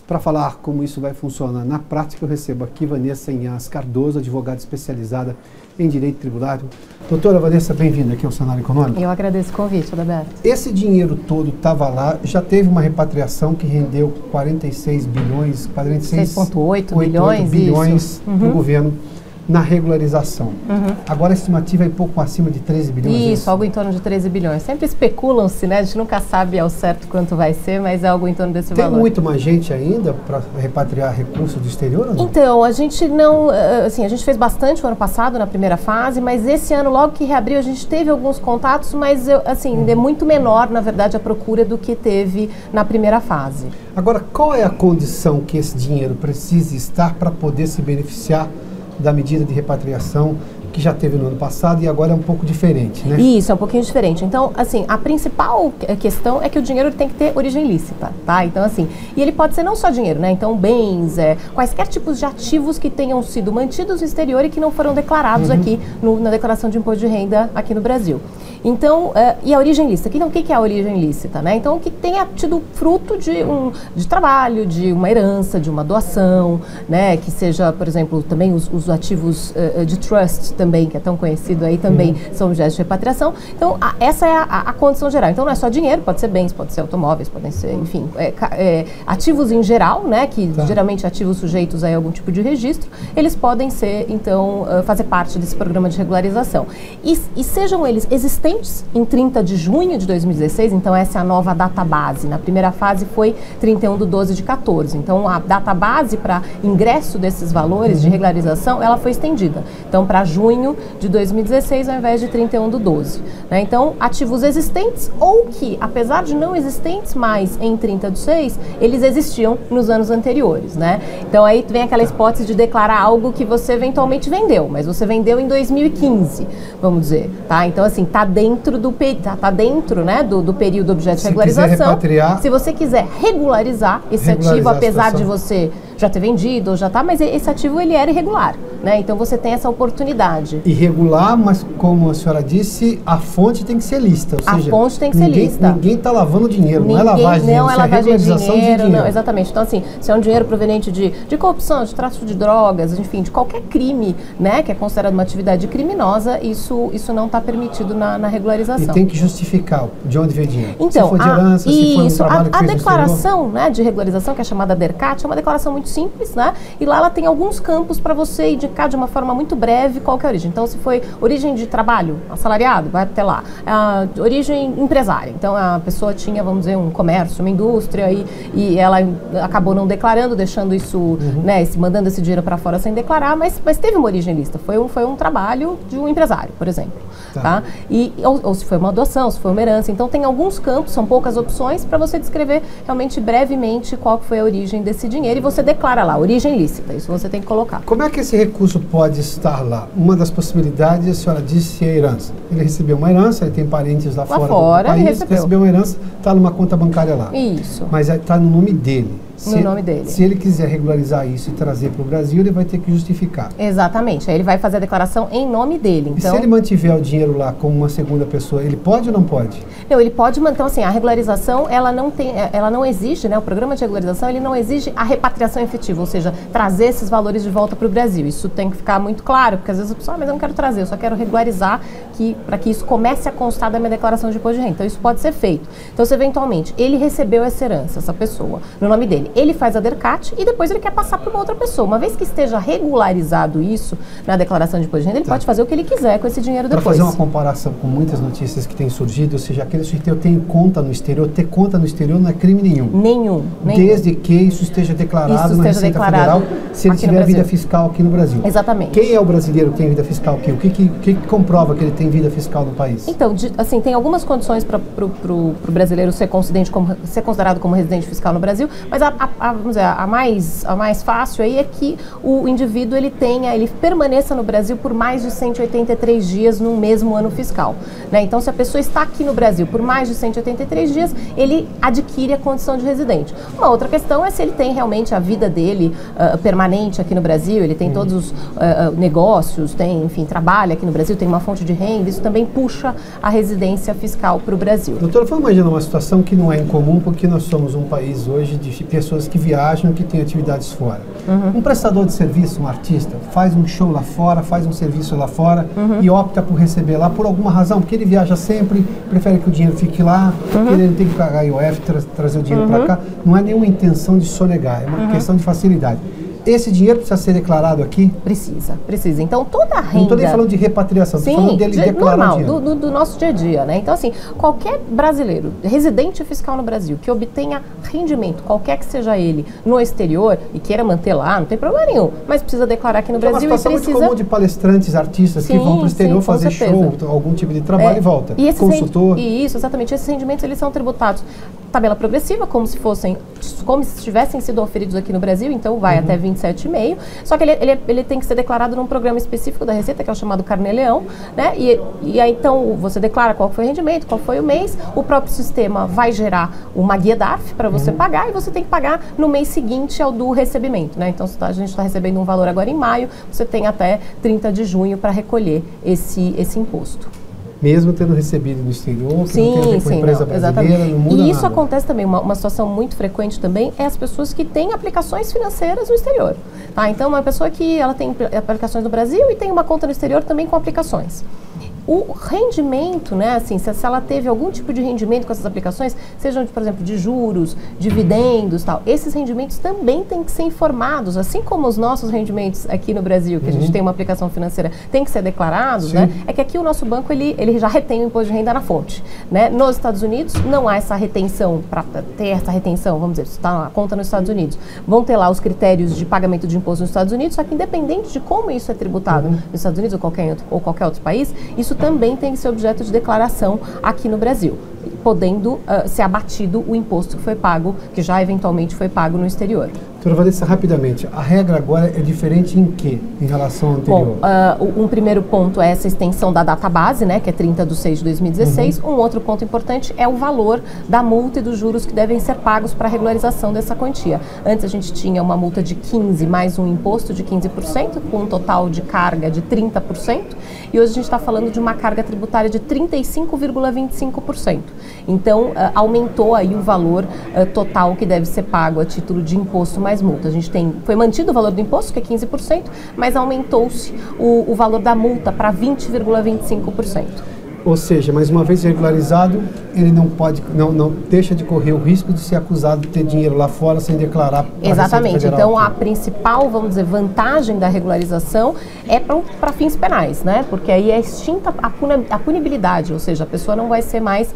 Para falar como isso vai funcionar na prática, eu recebo aqui Vanessa Inhas Cardoso, advogada especializada em Direito Tributário. Doutora Vanessa, bem-vinda aqui ao Cenário Econômico. Eu agradeço o convite, Adalberto. Esse dinheiro todo estava lá, já teve uma repatriação que rendeu 46 bilhões, 6,8 bilhões para o governo na regularização. Agora a estimativa é pouco acima de 13 bilhões. Isso, algo em torno de 13 bilhões. Sempre especulam-se, né? A gente nunca sabe ao certo quanto vai ser, mas é algo em torno desse valor. Tem muito mais gente ainda para repatriar recursos do exterior ou não? Então, a gente não... Assim, a gente fez bastante o ano passado, na primeira fase, mas esse ano, logo que reabriu, a gente teve alguns contatos, mas, assim, é muito menor, na verdade, a procura do que teve na primeira fase. Agora, qual é a condição que esse dinheiro precisa estar para poder se beneficiar da medida de repatriação que já teve no ano passado e agora é um pouco diferente, né? Isso, é um pouquinho diferente. Então, assim, a principal questão é que o dinheiro tem que ter origem lícita, tá? Então, assim, e ele pode ser não só dinheiro, né? Então, bens, quaisquer tipos de ativos que tenham sido mantidos no exterior e que não foram declarados aqui na declaração de imposto de renda aqui no Brasil. Então, e a origem lícita? Então, o que é a origem lícita, né? Então, que tenha tido fruto de trabalho, de uma herança, de uma doação, né? Que seja, por exemplo, também os ativos de trust também, que é tão conhecido aí, também são objetos de repatriação. Então, essa é a condição geral. Então, não é só dinheiro, pode ser bens, pode ser automóveis, podem ser, enfim, ativos em geral, né? Que geralmente ativos sujeitos a algum tipo de registro, eles podem ser, então, fazer parte desse programa de regularização. E sejam eles existentes em 30 de junho de 2016, então essa é a nova data base. Na primeira fase foi 31/12/14. Então a data base para ingresso desses valores de regularização, ela foi estendida. Então para junho de 2016 ao invés de 31/12. Né? Então ativos existentes ou que, apesar de não existentes mais em 30/6, eles existiam nos anos anteriores. Né? Então aí vem aquela hipótese de declarar algo que você eventualmente vendeu, mas você vendeu em 2015, vamos dizer. Tá? Então assim, está dentro do né, do período objeto de regularização. Se você quiser regularizar esse ativo, apesar de você já ter vendido ou já tá, mas esse ativo ele era irregular, né? Então você tem essa oportunidade. Irregular, mas como a senhora disse, a fonte tem que ser lícita, ou seja, a fonte tem que ser lícita. Ninguém está lavando dinheiro, não é lavagem de dinheiro, não é lavagem de dinheiro, não, exatamente. Então assim, se é um dinheiro proveniente de corrupção, de tráfico de drogas, enfim, de qualquer crime, né, que é considerado uma atividade criminosa, isso não está permitido na regularização. E tem que justificar de onde veio dinheiro. Então, se for de herança, se foi um trabalho que a fez declaração, né, de regularização, que é chamada DERCAT, é uma declaração muito simples, né? E lá ela tem alguns campos para você indicar de uma forma muito breve qual que é a origem. Então, se foi origem de trabalho, assalariado, vai até lá. Origem empresária. Então, a pessoa tinha, vamos dizer, um comércio, uma indústria e ela acabou não declarando, deixando isso, né, mandando esse dinheiro para fora sem declarar, mas teve uma origem lícita. Foi um trabalho de um empresário, por exemplo. Tá? Ou se foi uma doação, se foi uma herança. Então, tem alguns campos, são poucas opções, para você descrever realmente brevemente qual foi a origem desse dinheiro e você declara lá, origem lícita. Isso você tem que colocar. Como é que esse recurso pode estar lá? Uma das possibilidades, a senhora disse, é a herança. Ele recebeu uma herança, ele tem parentes lá fora do país, recebeu uma herança, está numa conta bancária lá. Isso. Mas está no nome dele. No nome dele. Se ele quiser regularizar isso e trazer para o Brasil, ele vai ter que justificar. Exatamente. Aí ele vai fazer a declaração em nome dele. Então, e se ele mantiver o dinheiro lá como uma segunda pessoa, ele pode ou não pode? Não, ele pode manter. Então, assim, a regularização, ela não exige, né? O programa de regularização, ele não exige a repatriação efetiva, ou seja, trazer esses valores de volta para o Brasil. Isso tem que ficar muito claro, porque às vezes a pessoa, mas eu não quero trazer, eu só quero regularizar para que isso comece a constar da minha declaração de imposto de renda. Então, isso pode ser feito. Então, se eventualmente ele recebeu essa herança, essa pessoa, no nome dele, ele faz a DERCAT e depois ele quer passar para uma outra pessoa. Uma vez que esteja regularizado isso na declaração de imposto de renda, ele pode fazer o que ele quiser com esse dinheiro depois. Para fazer uma comparação com muitas notícias que têm surgido, ou seja, aquele sujeito tem conta no exterior, ter conta no exterior não é crime nenhum. Nenhum. Desde que isso esteja declarado na Receita Federal, se ele tiver vida fiscal aqui no Brasil. Exatamente. Quem é o brasileiro que tem vida fiscal aqui? O que comprova que ele tem vida fiscal no país? Então, assim, tem algumas condições para o brasileiro ser considerado como residente fiscal no Brasil, mas vamos dizer, a mais fácil aí é que o indivíduo ele permaneça no Brasil por mais de 183 dias no mesmo ano fiscal. Né? Então, se a pessoa está aqui no Brasil por mais de 183 dias, ele adquire a condição de residente. Uma outra questão é se ele tem realmente a vida dele permanente aqui no Brasil, ele tem todos os negócios, enfim, trabalha aqui no Brasil, tem uma fonte de renda, isso também puxa a residência fiscal para o Brasil. Doutora, vamos imaginar uma situação que não é incomum, porque nós somos um país hoje de pessoas que viajam, que têm atividades fora. Um prestador de serviço, um artista, faz um show lá fora, faz um serviço lá fora e opta por receber lá por alguma razão, porque ele viaja sempre, prefere que o dinheiro fique lá, porque ele não tem que pagar IOF, trazer o dinheiro para cá. Não é nenhuma intenção de sonegar, é uma questão de facilidade. Esse dinheiro precisa ser declarado aqui? Precisa. Então, toda a renda... Não estou nem falando de repatriação, estou falando dele declarar normal, o dinheiro. do nosso dia a dia, né? Então, assim, qualquer brasileiro, residente fiscal no Brasil, que obtenha rendimento, qualquer que seja ele, no exterior, e queira manter lá, não tem problema nenhum, mas precisa declarar aqui no Brasil e precisa... É uma situação muito comum de palestrantes, artistas que vão para o exterior fazer show, algum tipo de trabalho e volta. E consultor. Isso, exatamente. Esses rendimentos, eles são tributados tabela progressiva, como se tivessem sido oferidos aqui no Brasil, então vai até 27,5%, só que ele tem que ser declarado num programa específico da Receita, que é o chamado Carnê-Leão, né? E aí, então, você declara qual foi o rendimento, qual foi o mês, o próprio sistema vai gerar uma guia DARF para você pagar, e você tem que pagar no mês seguinte ao do recebimento, né? Então, se a gente está recebendo um valor agora em maio, você tem até 30 de junho para recolher esse imposto. Mesmo tendo recebido no exterior, que não tem a ver com a empresa brasileira, não muda nada. E isso acontece também, uma situação muito frequente também, é as pessoas que têm aplicações financeiras no exterior. Tá? Então, uma pessoa que ela tem aplicações no Brasil e tem uma conta no exterior também com aplicações. O rendimento, né, assim, se ela teve algum tipo de rendimento com essas aplicações, sejam, por exemplo, de juros, dividendos, tal, esses rendimentos também têm que ser informados, assim como os nossos rendimentos aqui no Brasil, que a gente tem uma aplicação financeira, tem que ser declarados, né? É que aqui o nosso banco, ele já retém o imposto de renda na fonte, né? Nos Estados Unidos, não há essa retenção, para ter essa retenção, vamos dizer, está a conta nos Estados Unidos, vão ter lá os critérios de pagamento de imposto nos Estados Unidos, só que independente de como isso é tributado nos Estados Unidos ou qualquer outro país, isso também tem que ser objeto de declaração aqui no Brasil, podendo ser abatido o imposto que foi pago, que já eventualmente foi pago no exterior. Doutora Vanessa, rapidamente, a regra agora é diferente em quê, em relação ao anterior? Bom, um primeiro ponto é essa extensão da data base, né, que é 30/6/2016. Um outro ponto importante é o valor da multa e dos juros que devem ser pagos para a regularização dessa quantia. Antes a gente tinha uma multa de 15% mais um imposto de 15%, com um total de carga de 30%, e hoje a gente está falando de uma carga tributária de 35,25%. Então, aumentou aí o valor total que deve ser pago a título de imposto mais multa. Foi mantido o valor do imposto, que é 15%, mas aumentou-se o valor da multa para 20,25%. Ou seja, mais uma vez regularizado, ele não deixa de correr o risco de ser acusado de ter dinheiro lá fora sem declarar. Exatamente. Então, a principal, vamos dizer, vantagem da regularização é para fins penais, né? Porque aí é extinta a punibilidade, ou seja, a pessoa não vai ser mais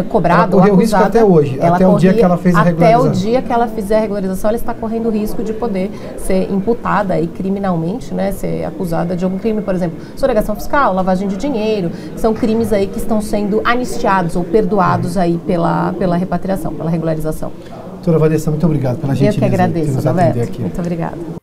cobrada ou acusada. Ela correu o risco até hoje, até o dia que ela fez a regularização. Até o dia que ela fizer a regularização, ela está correndo o risco de poder ser imputada aí criminalmente, né? Ser acusada de algum crime, por exemplo, sonegação fiscal, lavagem de dinheiro, são crimes aí que estão sendo anistiados ou perdoados aí pela repatriação, pela regularização. Doutora Vanessa, muito obrigado pela gentileza. Eu que agradeço, Roberto. Muito obrigada.